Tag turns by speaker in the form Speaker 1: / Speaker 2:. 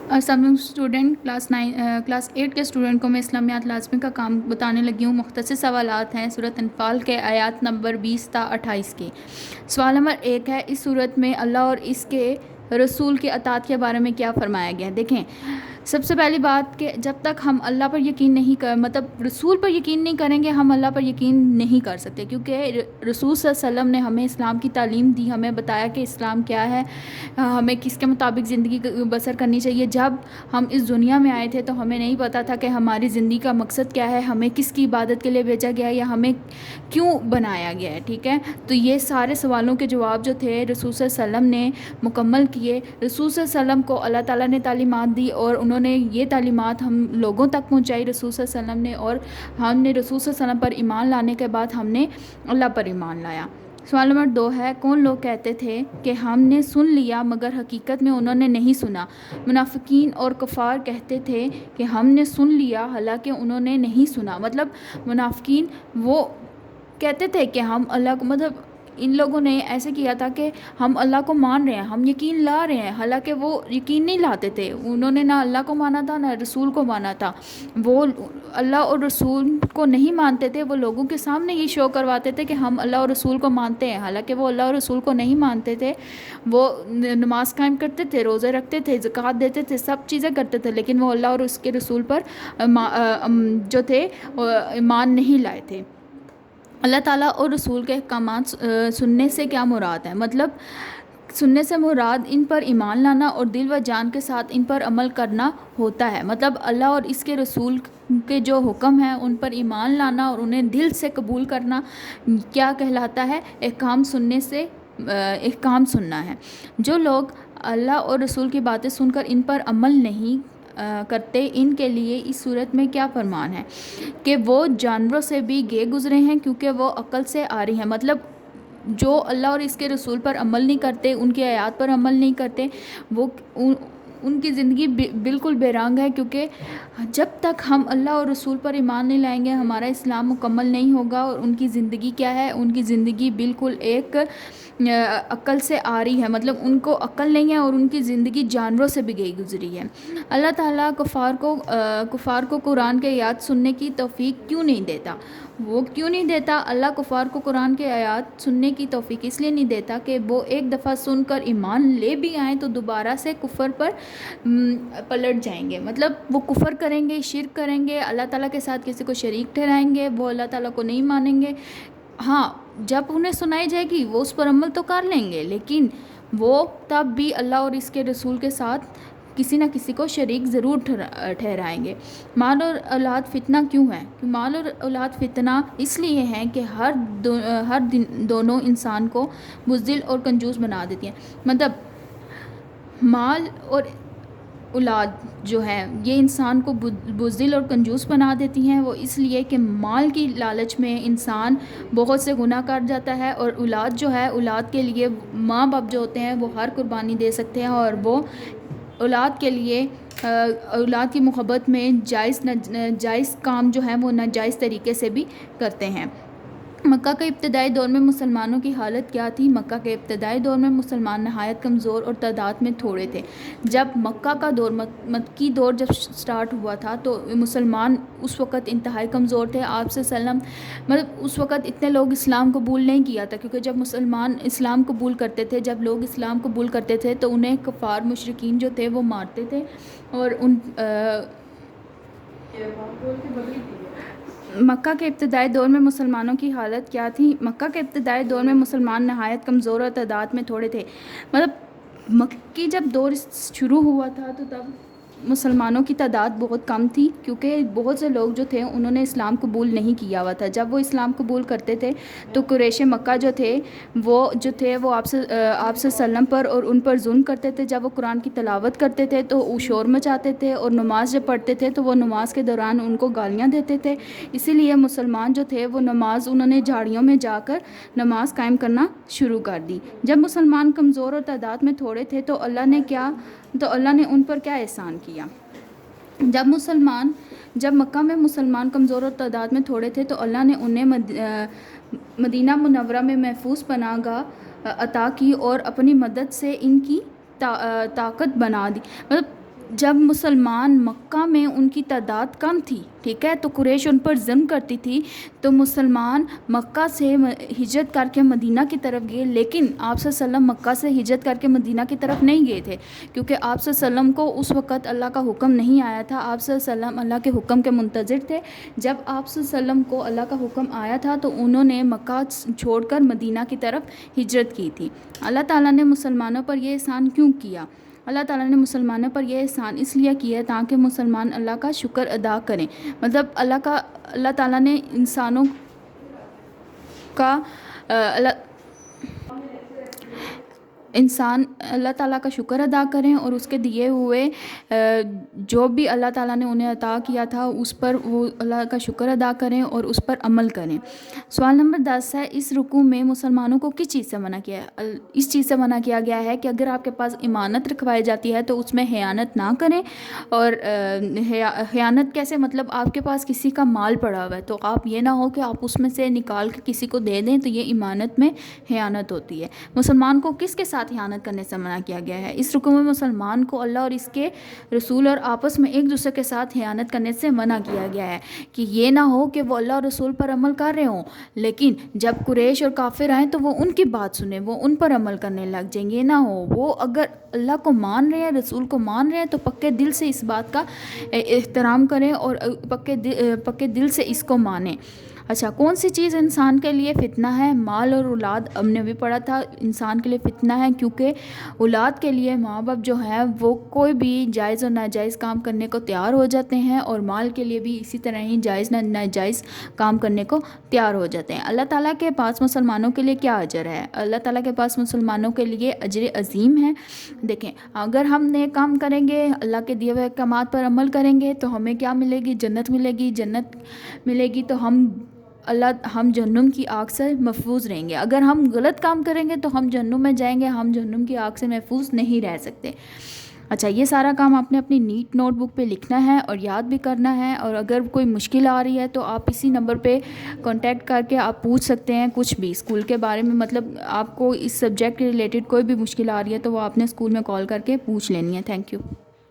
Speaker 1: السلام student class 8 کے student کو میں اسلامیات لازمی کا کام بتانے لگی ہوں۔ مختصر سوالات ہیں سورۃ انفال کے آیات نمبر 20 تا 28 کی۔ سوال نمبر 1 ہے، اس صورت میں اللہ اور اس کے رسول کے اطاعت کے بارے میں کیا فرمایا گیا ہے؟ دیکھیں، سب سے پہلی بات کہ جب تک ہم اللہ پر یقین نہیں مطلب رسول پر یقین نہیں کریں گے، ہم اللہ پر یقین نہیں کر سکتے، کیونکہ رسول صلی اللہ علیہ وسلم نے ہمیں اسلام کی تعلیم دی، ہمیں بتایا کہ اسلام کیا ہے، ہمیں کس کے مطابق زندگی بسر کرنی چاہیے۔ جب ہم اس دنیا میں آئے تھے تو ہمیں نہیں پتا تھا کہ ہماری زندگی کا مقصد کیا ہے، ہمیں کس کی عبادت کے لیے بھیجا گیا ہے یا ہمیں کیوں بنایا گیا ہے، ٹھیک ہے؟ تو یہ سارے سوالوں کے جواب جو تھے رسول صلی اللہ علیہ وسلم نے مکمل کیے۔ رسول صلی اللہ علیہ وسلم کو اللہ تعالیٰ نے تعلیمات دی اور انہوں نے یہ تعلیمات ہم لوگوں تک پہنچائی رسول صلی اللہ علیہ وسلم نے، اور ہم نے رسول صلی اللہ علیہ وسلم پر ایمان لانے کے بعد ہم نے اللہ پر ایمان لایا۔ سوال نمبر 2 ہے، کون لوگ کہتے تھے کہ ہم نے سن لیا مگر حقیقت میں انہوں نے نہیں سنا؟ منافقین اور کفار کہتے تھے کہ ہم نے سن لیا حالانکہ انہوں نے نہیں سنا۔ مطلب منافقین وہ کہتے تھے کہ ہم اللہ کو، مطلب ان لوگوں نے ایسے کیا تھا کہ ہم اللہ کو مان رہے ہیں، ہم یقین لا رہے ہیں، حالانکہ وہ یقین نہیں لاتے تھے۔ انہوں نے نہ اللہ کو مانا تھا نہ رسول کو مانا تھا، وہ اللہ اور رسول کو نہیں مانتے تھے، وہ لوگوں کے سامنے یہ شو کرواتے تھے کہ ہم اللہ اور رسول کو مانتے ہیں، حالانکہ وہ اللہ اور رسول کو نہیں مانتے تھے۔ وہ نماز قائم کرتے تھے، روزے رکھتے تھے، زکوٰۃ دیتے تھے، سب چیزیں کرتے تھے، لیکن وہ اللہ اور اس کے رسول پر جو تھے ایمان نہیں لائے تھے۔ اللہ تعالیٰ اور رسول کے احکامات سننے سے کیا مراد ہے؟ مطلب سننے سے مراد ان پر ایمان لانا اور دل و جان کے ساتھ ان پر عمل کرنا ہوتا ہے۔ مطلب اللہ اور اس کے رسول کے جو حکم ہیں ان پر ایمان لانا اور انہیں دل سے قبول کرنا کیا کہلاتا ہے؟ احکام سننا ہے۔ جو لوگ اللہ اور رسول کی باتیں سن کر ان پر عمل نہیں کرتے، ان کے لیے اس صورت میں کیا فرمان ہے کہ وہ جانوروں سے بھی گئے گزرے ہیں کیونکہ وہ عقل سے عاری ہیں۔ مطلب جو اللہ اور اس کے رسول پر عمل نہیں کرتے، ان کی آیات پر عمل نہیں کرتے، وہ ان کی زندگی بالکل بے رنگ ہے، کیونکہ جب تک ہم اللہ اور رسول پر ایمان نہیں لائیں گے ہمارا اسلام مکمل نہیں ہوگا۔ اور ان کی زندگی کیا ہے؟ ان کی زندگی بالکل ایک عقل سے عاری ہے، مطلب ان کو عقل نہیں ہے اور ان کی زندگی جانوروں سے بھی گئی گزری ہے۔ اللہ تعالیٰ کفار کو قرآن کے آیات سننے کی توفیق کیوں نہیں دیتا؟ وہ کیوں نہیں دیتا؟ اللہ کفار کو قرآن کے آیات سننے کی توفیق اس لیے نہیں دیتا کہ وہ ایک دفعہ سن کر ایمان لے بھی آئیں تو دوبارہ سے کفر پر پلٹ جائیں گے۔ مطلب وہ کفر کریں گے، شرک کریں گے، اللہ تعالیٰ کے ساتھ کسی کو شریک ٹھہرائیں گے، وہ اللہ تعالیٰ کو نہیں مانیں گے۔ ہاں، جب انہیں سنائی جائے گی وہ اس پر عمل تو کر لیں گے، لیکن وہ تب بھی اللہ اور اس کے رسول کے ساتھ کسی نہ کسی کو شریک ضرور ٹھہرائیں گے۔ مال اور اولاد فتنہ کیوں ہے؟ مال اور اولاد فتنہ اس لیے ہیں کہ ہر دونوں انسان کو بزدل اور کنجوس بنا دیتی ہیں۔ مطلب مال اور اولاد جو ہے یہ انسان کو بزدل اور کنجوس بنا دیتی ہیں۔ وہ اس لیے کہ مال کی لالچ میں انسان بہت سے گناہ کر جاتا ہے، اور اولاد جو ہے، اولاد کے لیے ماں باپ جو ہوتے ہیں وہ ہر قربانی دے سکتے ہیں، اور وہ اولاد کے لیے اولاد کی محبت میں جائز کام جو ہے وہ ناجائز طریقے سے بھی کرتے ہیں۔ مکہ کے ابتدائی دور میں مسلمانوں کی حالت کیا تھی؟ مکہ کے ابتدائی دور میں مسلمان نہایت کمزور اور تعداد میں تھوڑے تھے۔ جب مکہ کا دور، مکی دور جب سٹارٹ ہوا تھا تو مسلمان اس وقت انتہائی کمزور تھے۔ آپ صلی اللہ علیہ وسلم مطلب اس وقت اتنے لوگ اسلام قبول نہیں کیا تھا، کیونکہ جب مسلمان اسلام قبول کرتے تھے، جب لوگ اسلام قبول کرتے تھے تو انہیں کفار مشرکین جو تھے وہ مارتے تھے، اور مکہ کے ابتدائی دور میں مسلمانوں کی حالت کیا تھی؟ مکہ کے ابتدائی دور میں مسلمان نہایت کمزور اور تعداد میں تھوڑے تھے۔ مطلب مکی جب دور شروع ہوا تھا تو تب مسلمانوں کی تعداد بہت کم تھی، کیونکہ بہت سے لوگ جو تھے انہوں نے اسلام قبول نہیں کیا ہوا تھا۔ جب وہ اسلام قبول کرتے تھے تو قریش مکہ جو تھے وہ آپ صلی اللہ علیہ وسلم پر اور ان پر ظلم کرتے تھے۔ جب وہ قرآن کی تلاوت کرتے تھے تو وہ شور مچاتے تھے، اور نماز جب پڑھتے تھے تو وہ نماز کے دوران ان کو گالیاں دیتے تھے۔ اسی لیے مسلمان جو تھے وہ انہوں نے جھاڑیوں میں جا کر نماز قائم کرنا شروع کر دی۔ جب مسلمان کمزور اور تعداد میں تھوڑے تھے تو اللہ نے ان پر کیا احسان کیا؟ جب مکہ میں مسلمان کمزور اور تعداد میں تھوڑے تھے تو اللہ نے انہیں مدینہ منورہ میں محفوظ پناہ گاہ عطا کی اور اپنی مدد سے ان کی طاقت بنا دی. مطلب جب مسلمان مکہ میں ان کی تعداد کم تھی، ٹھیک ہے، تو قریش ان پر ظلم کرتی تھی، تو مسلمان مکہ سے ہجرت کر کے مدینہ کی طرف گئے. لیکن آپ صلی اللہ علیہ وسلم مکہ سے ہجرت کر کے مدینہ کی طرف نہیں گئے تھے، کیونکہ آپ صلی اللہ علیہ وسلم کو اس وقت اللہ کا حکم نہیں آیا تھا. آپ صلی اللہ علیہ وسلم اللہ کے حکم کے منتظر تھے. جب آپ صلی اللہ علیہ وسلم کو اللہ کا حکم آیا تھا تو انہوں نے مکہ چھوڑ کر مدینہ کی طرف ہجرت کی تھی. اللہ تعالیٰ نے مسلمانوں پر یہ احسان کیوں کیا؟ اللہ تعالیٰ نے مسلمانوں پر یہ احسان اس لیے کیا تاکہ مسلمان اللہ کا شکر ادا کریں. مطلب اللہ تعالیٰ نے انسانوں کا اللہ تعالیٰ کا شکر ادا کریں اور اس کے دیے ہوئے جو بھی اللہ تعالیٰ نے انہیں عطا کیا تھا اس پر وہ اللہ کا شکر ادا کریں اور اس پر عمل کریں. سوال نمبر 10 ہے، اس رکوع میں مسلمانوں کو کس چیز سے منع کیا ہے؟ اس چیز سے منع کیا گیا ہے کہ اگر آپ کے پاس امانت رکھوائی جاتی ہے تو اس میں خیانت نہ کریں. اور خیانت کیسے؟ مطلب آپ کے پاس کسی کا مال پڑا ہوا ہے تو آپ یہ نہ ہو کہ آپ اس میں سے نکال کے کسی کو دے دیں، تو یہ امانت میں خیانت ہوتی ہے. مسلمان کو کس کے ساتھ خیانت کرنے سے منع کیا گیا ہے؟ اس رکوع میں مسلمان کو اللہ اور اس کے رسول اور آپس میں ایک دوسرے کے ساتھ خیانت کرنے سے منع کیا گیا ہے، کہ یہ نہ ہو کہ وہ اللہ اور رسول پر عمل کر رہے ہوں لیکن جب قریش اور کافر آئیں تو وہ ان کی بات سنیں، وہ ان پر عمل کرنے لگ جائیں. یہ نہ ہو، وہ اگر اللہ کو مان رہے ہیں، رسول کو مان رہے ہیں تو پکے دل سے اس بات کا احترام کریں اور پکے دل سے اس کو مانیں. اچھا، کون سی چیز انسان کے لیے فتنہ ہے؟ مال اور اولاد. ہم نے بھی پڑھا تھا انسان کے لیے فتنہ ہے کیونکہ اولاد کے لیے ماں باپ جو ہے وہ کوئی بھی جائز اور ناجائز کام کرنے کو تیار ہو جاتے ہیں، اور مال کے لیے بھی اسی طرح ہی جائز ناجائز کام کرنے کو تیار ہو جاتے ہیں. اللہ تعالیٰ کے پاس مسلمانوں کے لیے کیا اجر ہے؟ اللہ تعالیٰ کے پاس مسلمانوں کے لیے اجر عظیم ہے. دیکھیں، اگر ہم نیک کام کریں گے، اللہ کے دیے ہوئے احکامات پر عمل کریں گے تو ہمیں کیا ملے گی؟ جنت ملے گی. جنت ملے گی تو ہم جہنم کی آگ سے محفوظ رہیں گے. اگر ہم غلط کام کریں گے تو ہم جہنم میں جائیں گے، ہم جہنم کی آگ سے محفوظ نہیں رہ سکتے. اچھا، یہ سارا کام آپ نے اپنی نیٹ نوٹ بک پہ لکھنا ہے اور یاد بھی کرنا ہے. اور اگر کوئی مشکل آ رہی ہے تو آپ اسی نمبر پہ کانٹیکٹ کر کے آپ پوچھ سکتے ہیں کچھ بھی اسکول کے بارے میں. مطلب آپ کو اس سبجیکٹ کے ریلیٹڈ کوئی بھی مشکل آ رہی ہے تو وہ آپ نے اسکول میں کال کر کے پوچھ لینی ہے. Thank you.